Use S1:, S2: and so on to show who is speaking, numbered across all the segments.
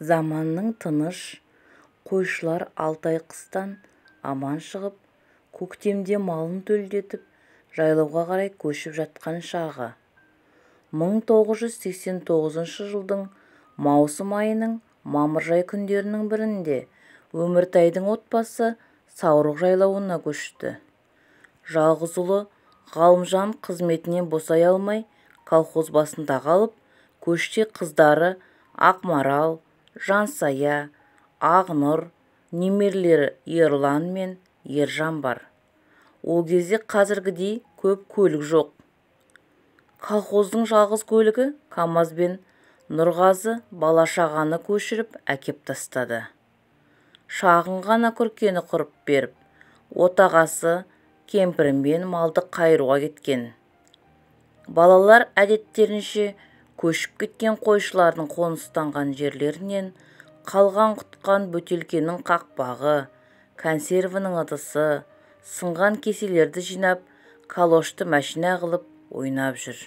S1: Заманның тыныш, қойшылар 6 ай қыстан аман шығып, көктемде малын төлдетіп, жайлауға қарай көшіп жатқан шағы. 1989 жылдың маусым айының мамыржай күндерінің бірінде Өміртайдың отбасы Саурық жайлауына көшті. Жалғыз ұлы Ғалымжан қызметінен босай алмай, колхоз басында қалып, көште қыздары Ақмарал, Жансая, Ақнұр, немерелері Ерлан мен Ержан бар. Ол кезде қазіргідей көп көлік жоқ. Колхоздың жалғыз көлігі КамАЗ бен Нұрғазы бала-шағаны көшіріп әкеп тастады. Шағын ғана күркені құрып беріп, отағасы кемпірімен малды қайыруға кеткен. Балалар әдеттерінше көшіп кеткен қойшылардың қоныстанған жерлерінен қалған құтқан бөтелкенің қақпағы, консервінің ыдысы, сынған кеселерді жинап, калошты машина қылып ойнап жүр.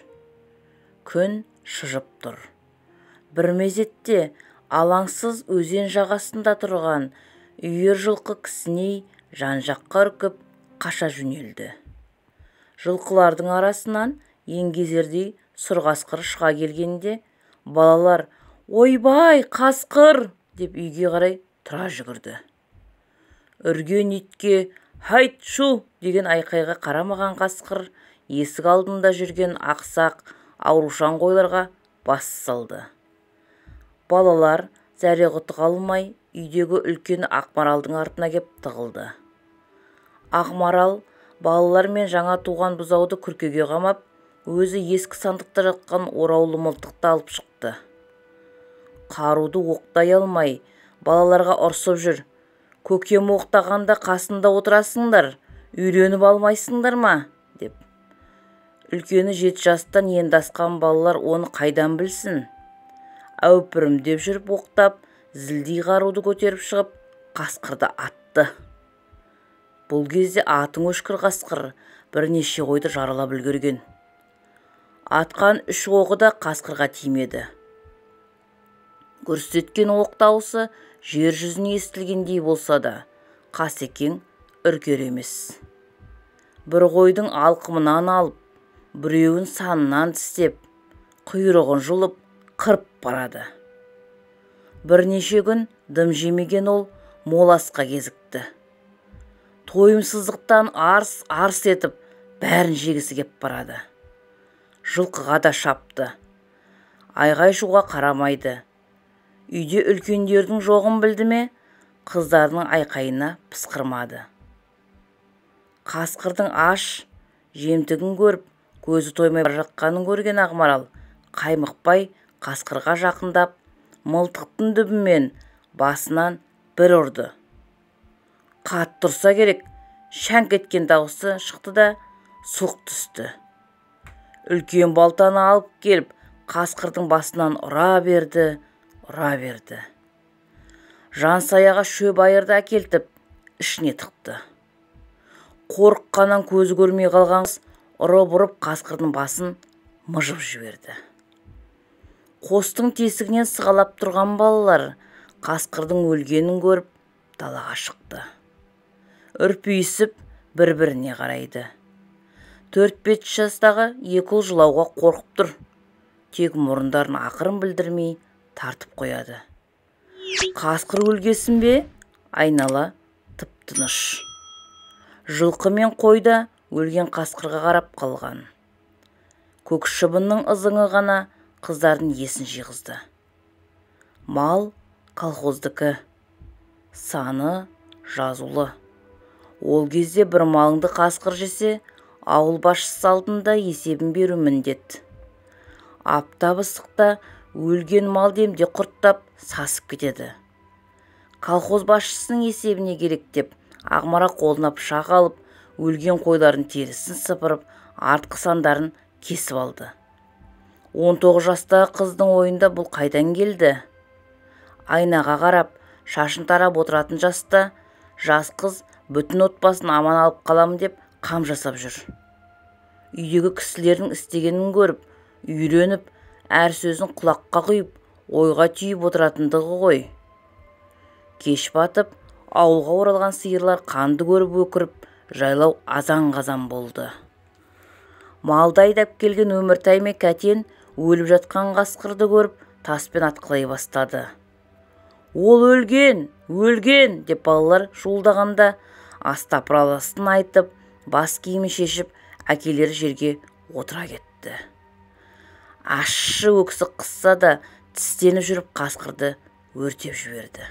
S1: Күн шыжып тұр. Бір мезетте алаңсыз өзен жағасында тұрған үйір жылқы кісіней жан-жаққа үркіп қаша жөнелді. Жылқылардың арасынан еңгезердей сұр қасқыр шыға келгенде, балалар «Ойбай, қасқыр!» деп үйге қарай тұра жүгірді. Үрген итке «Хайт, шу!» деген айқайға қарамаған қасқыр есік алдында жүрген ақсақ, аурушаң қойларға бас салды. Балалар зәре-құты қалмай үйдегі үлкен Ақмаралдың артына кеп тығылды. Ақмарал балалар мен жаңа туған бұзауды күркеге қамап, өзі ескі сандықта жатқан ораулы мылтықты алып шықты. Қаруды оқтай алмай, балаларға ұрсып жүр. «Көкем оқтағанда қасында отырасыңдар, үйреніп алмайсыңдар ма?» деп. Үлкені 7 жастан енді асқан балалар оны қайдан білсін? Әупірім деп жүріп оқтап, зілдей қаруды көтеріп шығып, қасқырды атты. Бұл кезде атың өшкір қасқыр бірнеше қойды жаралап үлгерген. Атқан 3 оғы да қасқырға тимеді. Көрсеткен оқ дауысы жер жүзіне естілгендей болса да, Қасекең үркер емес. Бір қойдың алқымынан алып, біреуін санынан тістеп, құйрығын жұлып, қырып барады. Бірнеше күн дым жемеген ол мол асқа кезікті. Тойымсыздықтан арс етіп, бәрін жегісі кеп барады. Жылқыға да шапты. Айғай-шуға қарамайды. Үйде үлкендердің жоғын білді ме, қыздардың айқайына пысқырмады. Қасқырдың аш, жемтігін көріп, көзі тоймай бара жатқанын көрген Ақмарал қаймықпай қасқырға жақындап, мылтықтың дүбімен басынан бір ұрды. Қатты тұрса керек, шәңк еткен дауысы шықты да сұлқ түсті. Үлкен балтаны алып келіп, қасқырдың басынан ұра берді. Жансаяға шөп айырды әкелтіп, ішіне тықты. Қорыққаннан көзі көрмей қалған қыз ұрып қасқырдың басын мыжып жіберді. Қостың тесігінен сығалап тұрған балалар қасқырдың өлгенін көріп далаға шықты. Үрпейісіп бір-біріне қарайды. 4-5 жастағы 2 ұл жылауға қорқып тұр. Тек мұрындарын ақырын білдірмей тартып қояды. Қасқыр өлгесін бе? Айнала тып-тыныш. Жылқы мен қойда өлген қасқырға қарап қалған. Көк шыбынның ызыңы ғана қыздардың есін жиғызды. Мал колхоздікі, саны жазулы. Ол кезде бір малыңды қасқыр жесе, ауыл басшысы алдында есебін беру міндет. Аптап ыстықта өлген мал демде құрттап сасып кетеді. Колхоз басшысының есебіне керек деп, Ақмара қолына пышақ алып, өлген қойлардың терісін сыпырып, артқы сандарын кесіп алды. 19 жастағы қыздың ойында бұл қайдан келді? Айнаға қарап, шашын тарап отыратын жаста, жас қыз бүтін отбасын аман алып қаламын деп қам жасап жүр. Үйдегі кісілердің істегенін көріп, үйреніп, әр сөзін құлаққа құйып, ойға түйіп отыратындығы ғой. Кеш батып, ауылға оралған сиырлар қанды көріп өкіріп, жайлау азан-қазан болды. Малды айдап келген Өміртай мен Кәтен өліп жатқан қасқырды көріп, таспен атқылай бастады. «Ол өлген, өлген!» деп балалар шуылдағанда, астапыралысын айтып, бас киімін шешіп, әкелері жерге отыра кетті. Ащы өксік қысса да тістеніп жүріп қасқырды өртеп жіберді.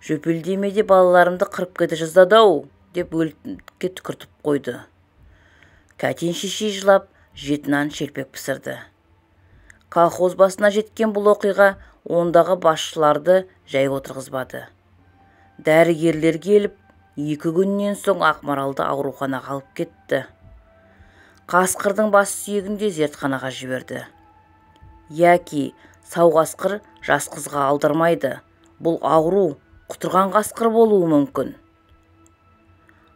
S1: «Жөпелдемеде балаларымды қырып кете жаздады-ау!» деп өлікке түкіртіп қойды. Кәтен шешей жылап, жетінан шелпек пісірді. Колхоз басына жеткен бұл оқиға ондағы басшыларды жай отырғызбады. Дәрігерлер келіп, 2 күннен соң Ақмаралды ауруханаға алып кетті. Қасқырдың бас сүйегін де зертханаға жіберді. Яки сау қасқыр жас қызға алдырмайды. Бұл ауру құтырған қасқыр болуы мүмкін.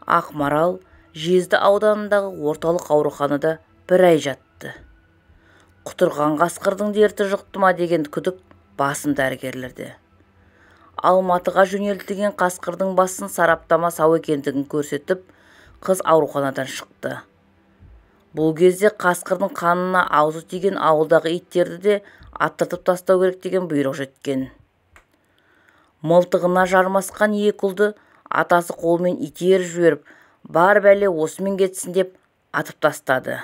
S1: Ақмарал Жезді ауданындағы орталық ауруханада 1 ай жатты. Құтырған қасқырдың дерті жұқты ма деген күдік басын дәрігерлерде. Алматыға жөнелтілген қасқырдың басын сараптама сау екендігін көрсетіп, қыз ауруханадан шықты. Бұл кезде қасқырдың қанына аузы тиген ауылдағы иттерді де аттыртып тастау керек деген бұйрық жеткен. Мылтығына жармасқан 2 ұлды атасы қолмен итеріп жіберіп, бар бәле осымен кетсін деп атып тастады.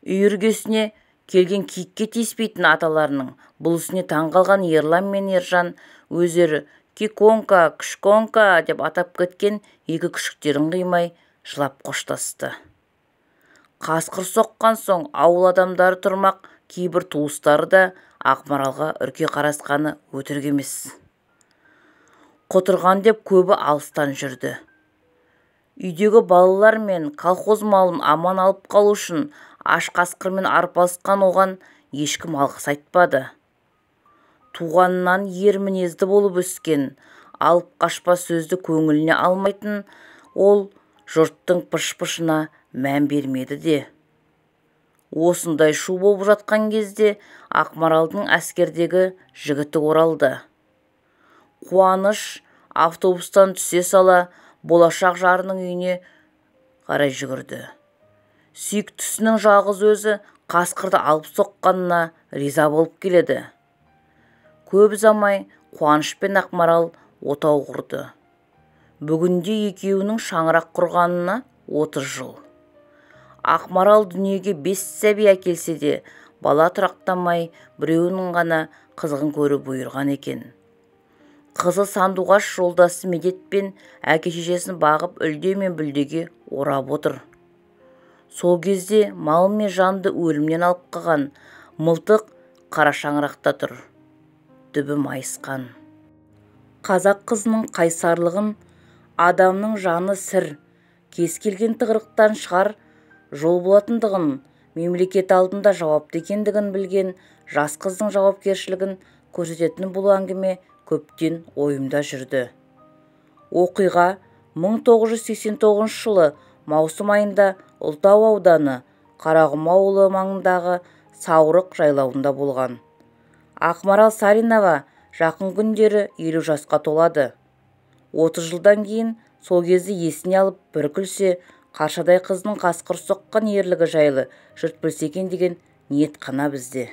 S1: Үйіргесіне келген киікке тиіспейтін аталарының бұл ісіне таңғалған Ерлан мен Ержан өздері «Киконка, күшконка» деп атап кеткен 2 күшіктерін қимай жылап қоштасты. Қасқыр соққан соң ауыл адамдары тұрмақ, кейбір туыстары да Ақмаралға үрке қарасқаны өтірік емес. Құтырған деп көбі алыстан жүрді. Үйдегі балалар мен колхоз малын аман алып қалу үшін аш қасқырмен арпалысқан оған ешкім алғыс айтпады. Туғаннан ер мінезді болып өскен, алып қашпа сөзді көңіліне алмайтын ол жұрттың пыш-пышына мән бермеді де. Осындай шу болып жатқан кезде Ақмаралдың әскердегі жігіті оралды. Қуаныш автобустан түсе сала болашақ жарының үйіне қарай жүгірді. Сүйіктісінің жалғыз өзі қасқырды алып соққанына риза болып келеді. Көп ұзамай Қуаныш пен Ақмарал отау құрды. Бүгінде екеуінің шаңырақ құрғанына 30 жыл. Ақмарал дүниеге 5 сәби әкелсе де, бала тұрақтамай біреуінің ғана қызығын көріп бұйырған екен. Қызы Сандуғаш жолдасы Медет пен әке-шешесін бағып үлде мен бүлдеге орап отыр. Сол кезде мал мен жанды өлімнен алып қалған мылтық қара шаңырақта тұр. Дүбі майысқан. Қазақ қызының қайсарлығын, адамның жаны сір, кез келген тығырықтан шығар жол болатындығын, мемлекет алдында жауапты екендігін білген жас қыздың жауапкершілігін көрсететін бұл әңгіме көптен ойымда жүрді. Оқиға 1989 жылы маусым айында Ұлытау ауданы Қарағым ауылы маңындағы Саурық жайлауында болған. Ақмарал Саринова жақын күндері 50 жасқа толады. 30 жылдан кейін сол кезде есіне алып бір күлсе, қаршадай қыздың қасқыр соққан ерлігі жайлы жұрт білсе екен деген ниет қана бізде.